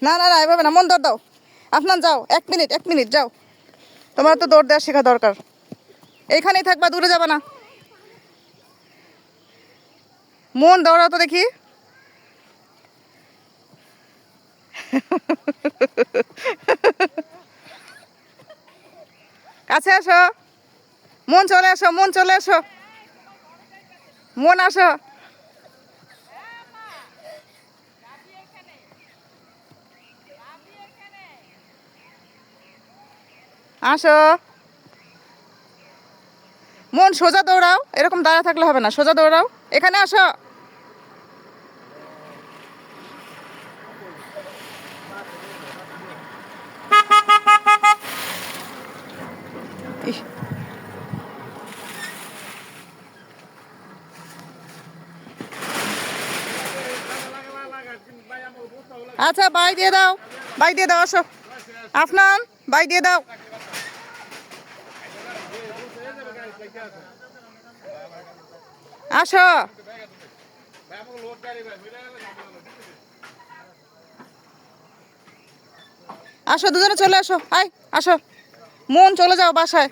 না না না এভাবে না, মন দৌড় দাও। আফনান যাও, 1 মিনিট যাও, তোমার তো দৌড় দেওয়া শেখা দরকার। এইখানেই থাকবা, দূরে যাবা না। মন দৌড়াও তো দেখি। কাছে আসো, মন চলে আসো, মন চলে আসো, মন আসো। আসো মন, সোজা দৌড়াও, এরকম দাঁড়া থাকলে হবে না, সোজা দৌড়াও, এখানে আসো। ইহ, আচ্ছা বাই দিয়ে দাও, বাই দিয়ে দাও, আসো আফনান, বাই দিয়ে দাও। আসো আসো, দুজনে চলে আসো, আয় আসো, মন চলে যাও বাসায়।